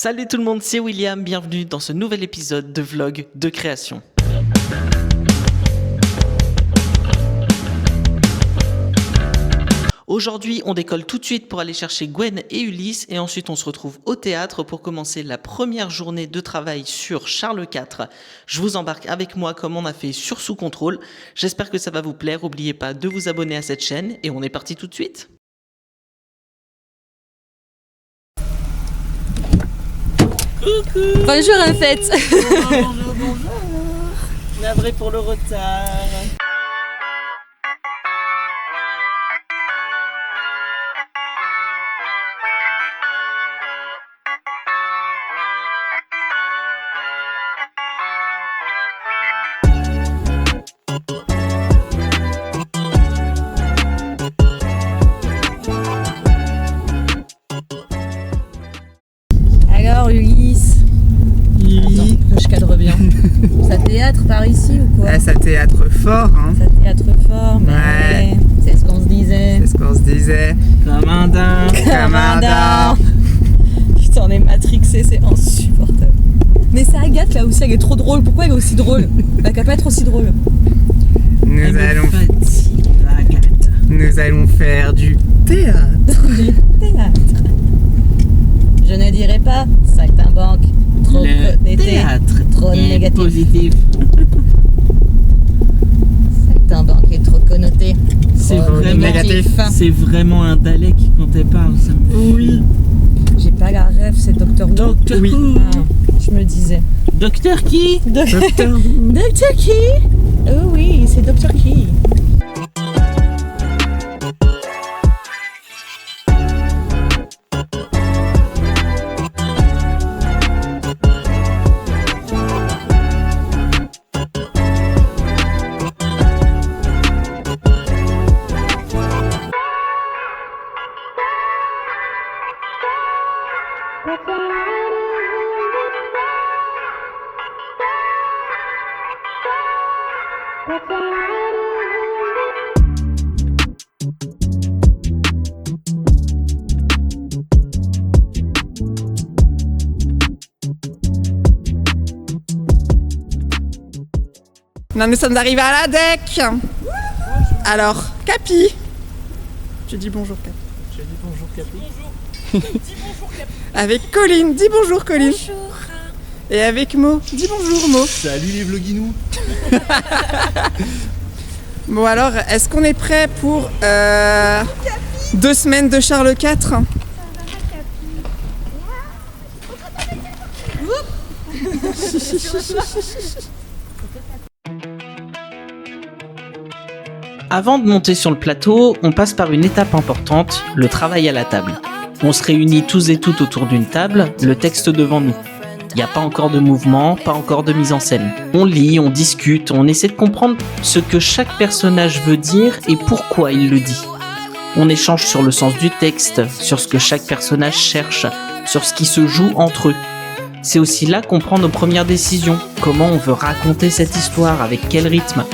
Salut tout le monde, c'est William, bienvenue dans ce nouvel épisode de vlog de création. Aujourd'hui, on décolle tout de suite pour aller chercher Gwen et Ulysse et ensuite on se retrouve au théâtre pour commencer la première journée de travail sur Charles IV. Je vous embarque avec moi comme on a fait sur Sous Contrôle. J'espère que ça va vous plaire, n'oubliez pas de vous abonner à cette chaîne et on est parti tout de suite. Coucou. Bonjour en fait. Bonjour. Navré pour le retard. Alors Ulysse, Oui. attends, je cadre bien. Ça théâtre par ici ou quoi? Ah, ça théâtre fort, hein. Ça théâtre fort, mais Ouais. c'est ce qu'on se disait. C'est ce qu'on se disait. Comme un Commandant. Putain, on est matrixé, c'est insupportable. Mais ça Agathe là aussi, elle est trop drôle. Pourquoi elle est aussi drôle? Elle peut pas être aussi drôle. Nous allons faire du théâtre. Du théâtre. Je ne dirais pas saltimbanque, trop connecté, trop négatif. Positif. Saltimbanque est trop connoté. C'est trop vraiment négatif. C'est vraiment un Dalek quand elle parle. Ça me fait Oui. J'ai pas la rêve, c'est Docteur Who. Docteur Oui. Who. Ah, je me disais. Docteur qui Docteur Docteur qui? Oh oui, c'est Docteur qui? Nous sommes arrivés à la DEC. Alors, Capi. Tu dis bonjour, Capi. Je dis bonjour Capi. Avec Colline. Dis bonjour, Colline. Bonjour. Et avec Mo. Dis bonjour, Mo. Salut les vloguinous. Bon alors, est-ce qu'on est prêt pour 2 semaines de Charles IV? Avant de monter sur le plateau, on passe par une étape importante, le travail à la table. On se réunit tous et toutes autour d'une table, le texte devant nous. Il n'y a pas encore de mouvement, pas encore de mise en scène. On lit, on discute, on essaie de comprendre ce que chaque personnage veut dire et pourquoi il le dit. On échange sur le sens du texte, sur ce que chaque personnage cherche, sur ce qui se joue entre eux. C'est aussi là qu'on prend nos premières décisions, comment on veut raconter cette histoire, avec quel rythme.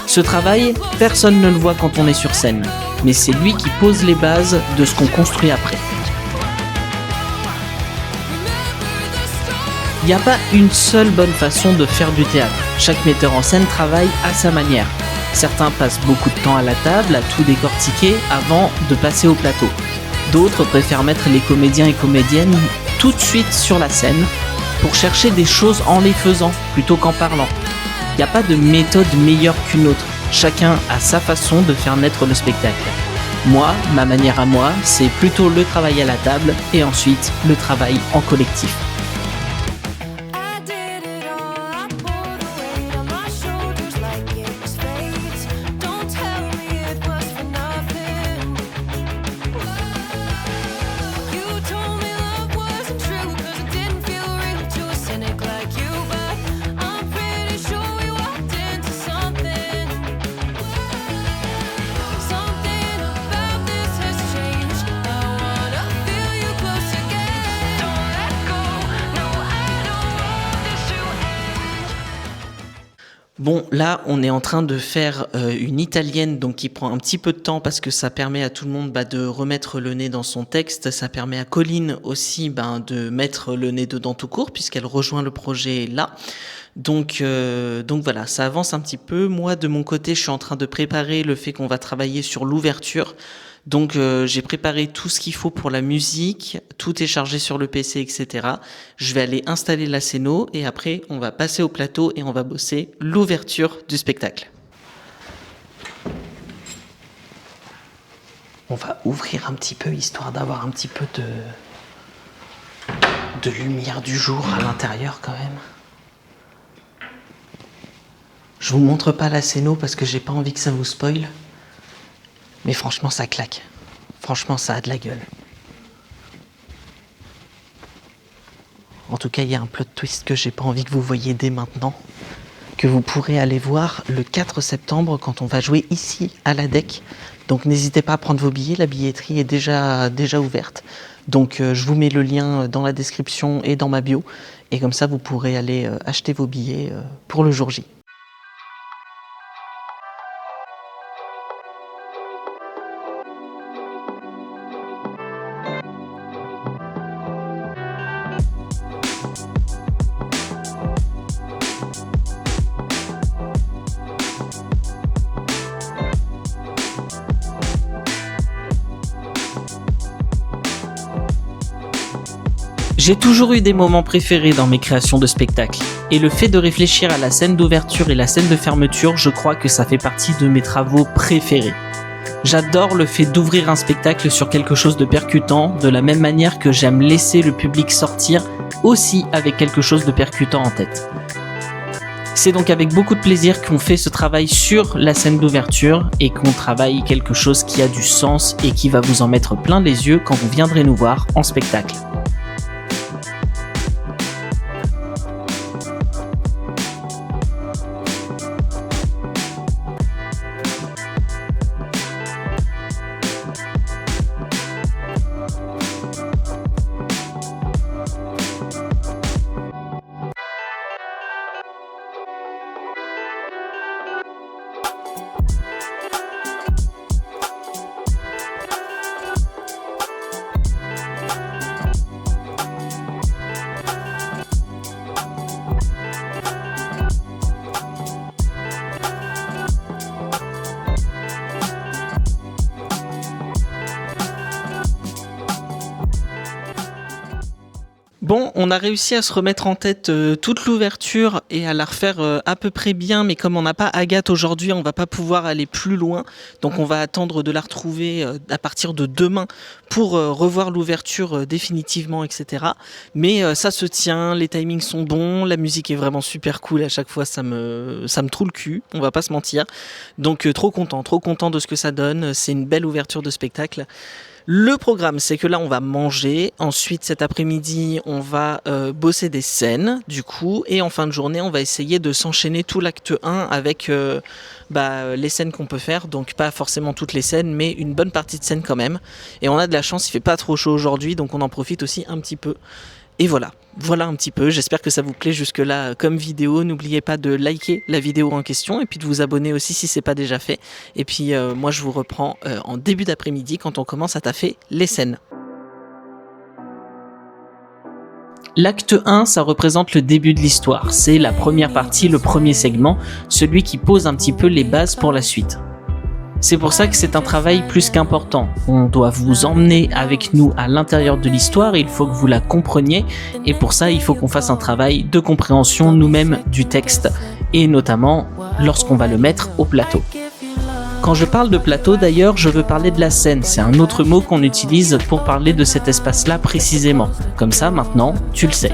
Ce travail, personne ne le voit quand on est sur scène, mais c'est lui qui pose les bases de ce qu'on construit après. Il n'y a pas une seule bonne façon de faire du théâtre. Chaque metteur en scène travaille à sa manière. Certains passent beaucoup de temps à la table, à tout décortiquer avant de passer au plateau. D'autres préfèrent mettre les comédiens et comédiennes tout de suite sur la scène pour chercher des choses en les faisant plutôt qu'en parlant. Il n'y a pas de méthode meilleure qu'une autre. Chacun a sa façon de faire naître le spectacle. Moi, ma manière à moi, c'est plutôt le travail à la table et ensuite le travail en collectif. Something about this has changed. I wanna feel you close again. Don't let go. Bon, là, on est en train de faire une italienne, donc qui prend un petit peu de temps parce que ça permet à tout le monde de remettre le nez dans son texte. Ça permet à Colline aussi de mettre le nez dedans tout court puisqu'elle rejoint le projet là. Donc voilà, ça avance un petit peu. Moi, de mon côté, je suis en train de préparer le fait qu'on va travailler sur l'ouverture. Donc j'ai préparé tout ce qu'il faut pour la musique, tout est chargé sur le PC, etc. Je vais aller installer la scéno et après on va passer au plateau et on va bosser l'ouverture du spectacle. On va ouvrir un petit peu histoire d'avoir un petit peu de lumière du jour à l'intérieur quand même. Je vous montre pas la scéno parce que j'ai pas envie que ça vous spoil. Mais franchement, ça claque. Franchement, ça a de la gueule. En tout cas, il y a un plot twist que j'ai pas envie que vous voyiez dès maintenant, que vous pourrez aller voir le 4 septembre quand on va jouer ici à la DEC. Donc n'hésitez pas à prendre vos billets, la billetterie est déjà ouverte. Donc je vous mets le lien dans la description et dans ma bio. Et comme ça, vous pourrez aller acheter vos billets pour le jour J. J'ai toujours eu des moments préférés dans mes créations de spectacles, et le fait de réfléchir à la scène d'ouverture et la scène de fermeture, je crois que ça fait partie de mes travaux préférés. J'adore le fait d'ouvrir un spectacle sur quelque chose de percutant, de la même manière que j'aime laisser le public sortir aussi avec quelque chose de percutant en tête. C'est donc avec beaucoup de plaisir qu'on fait ce travail sur la scène d'ouverture et qu'on travaille quelque chose qui a du sens et qui va vous en mettre plein les yeux quand vous viendrez nous voir en spectacle. Bon, on a réussi à se remettre en tête toute l'ouverture et à la refaire à peu près bien, mais comme on n'a pas Agathe aujourd'hui, on va pas pouvoir aller plus loin. Donc on va attendre de la retrouver à partir de demain pour revoir l'ouverture définitivement, etc. Mais ça se tient, les timings sont bons, la musique est vraiment super cool, à chaque fois ça me troue le cul, on va pas se mentir. Donc trop content de ce que ça donne, c'est une belle ouverture de spectacle. Le programme, c'est que là, on va manger. Ensuite, cet après-midi, on va bosser des scènes, du coup. Et en fin de journée, on va essayer de s'enchaîner tout l'acte 1 avec les scènes qu'on peut faire. Donc, pas forcément toutes les scènes, mais une bonne partie de scènes quand même. Et on a de la chance, il fait pas trop chaud aujourd'hui, donc on en profite aussi un petit peu. Et voilà un petit peu, j'espère que ça vous plaît jusque-là comme vidéo. N'oubliez pas de liker la vidéo en question et puis de vous abonner aussi si c'est pas déjà fait. Et puis moi je vous reprends en début d'après-midi quand on commence à taffer les scènes. L'acte 1, ça représente le début de l'histoire. C'est la première partie, le premier segment, celui qui pose un petit peu les bases pour la suite. C'est pour ça que c'est un travail plus qu'important. On doit vous emmener avec nous à l'intérieur de l'histoire, il faut que vous la compreniez, et pour ça il faut qu'on fasse un travail de compréhension nous-mêmes du texte, et notamment lorsqu'on va le mettre au plateau. Quand je parle de plateau d'ailleurs, je veux parler de la scène, c'est un autre mot qu'on utilise pour parler de cet espace-là précisément. Comme ça maintenant, tu le sais.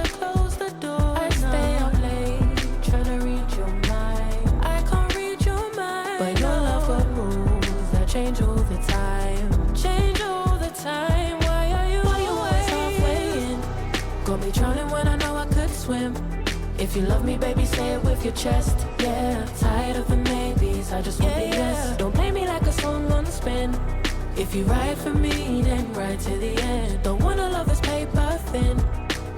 If you love me, baby, say it with your chest. Yeah, tired of the maybes, I just want the yes. Don't play me like a song on spin. If you ride for me, then ride to the end. Don't wanna love this paper thin.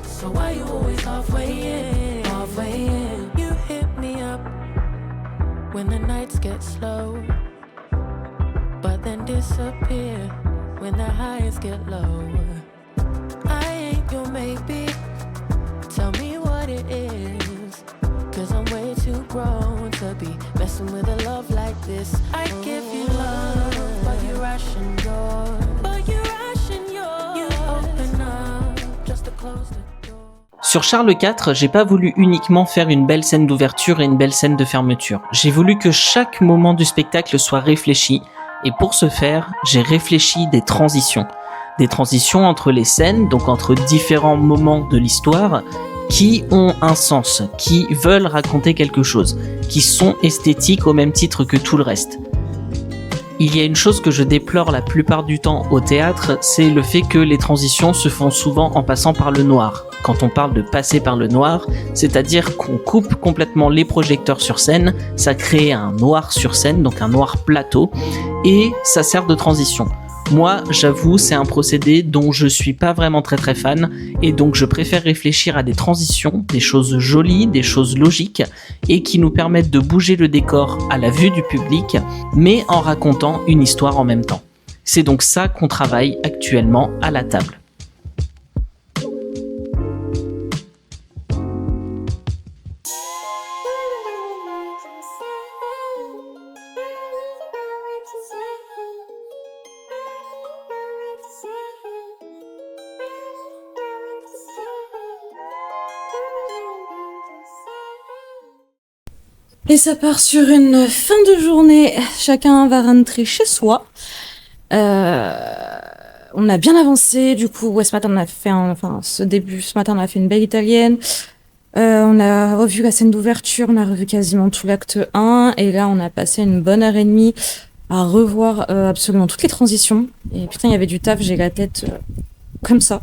So why you always halfway in? Halfway in. You hit me up, when the nights get slow, but then disappear when the highs get low. I ain't your maybe, tell me what it is, 'cause I'm way too grown to be messing with a love like this. I give you love, but you ration yours, you open up just to close the door. Sur Charles IV, j'ai pas voulu uniquement faire une belle scène d'ouverture et une belle scène de fermeture. J'ai voulu que chaque moment du spectacle soit réfléchi, et pour ce faire, j'ai réfléchi des transitions. Des transitions entre les scènes, donc entre différents moments de l'histoire, qui ont un sens, qui veulent raconter quelque chose, qui sont esthétiques au même titre que tout le reste. Il y a une chose que je déplore la plupart du temps au théâtre, c'est le fait que les transitions se font souvent en passant par le noir. Quand on parle de passer par le noir, c'est-à-dire qu'on coupe complètement les projecteurs sur scène, ça crée un noir sur scène, donc un noir plateau, et ça sert de transition. Moi, j'avoue, c'est un procédé dont je suis pas vraiment très fan, et donc je préfère réfléchir à des transitions, des choses jolies, des choses logiques, et qui nous permettent de bouger le décor à la vue du public, mais en racontant une histoire en même temps. C'est donc ça qu'on travaille actuellement à la table. Et ça part sur une fin de journée. Chacun va rentrer chez soi. On a bien avancé. Du coup, ouais, ce matin, on a fait ce matin, on a fait une belle italienne. On a revu la scène d'ouverture. On a revu quasiment tout l'acte 1. Et là, on a passé une bonne heure et demie à revoir absolument toutes les transitions. Et putain, il y avait du taf. J'ai la tête comme ça.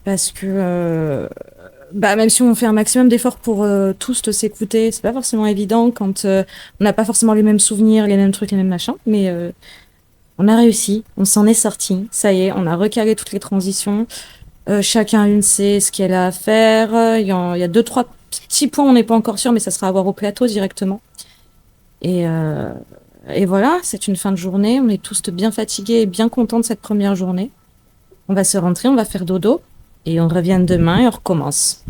Parce que... même si on fait un maximum d'efforts pour tous s'écouter, c'est pas forcément évident quand on n'a pas forcément les mêmes souvenirs, les mêmes trucs, les mêmes machins, mais on a réussi, on s'en est sorti, ça y est, on a recalé toutes les transitions, chacun sait ce qu'elle a à faire, il y a 2-3 petits points, on n'est pas encore sûr, mais ça sera à voir au plateau directement. Et voilà, c'est une fin de journée, on est tous bien fatigués et bien contents de cette première journée. On va se rentrer, on va faire dodo. Et on revient demain et on recommence.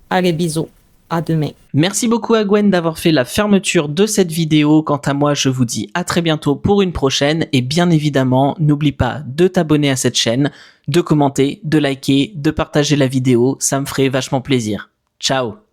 Allez, bisous. À demain. Merci beaucoup à Gwen d'avoir fait la fermeture de cette vidéo. Quant à moi, je vous dis à très bientôt pour une prochaine. Et bien évidemment, n'oublie pas de t'abonner à cette chaîne, de commenter, de liker, de partager la vidéo. Ça me ferait vachement plaisir. Ciao.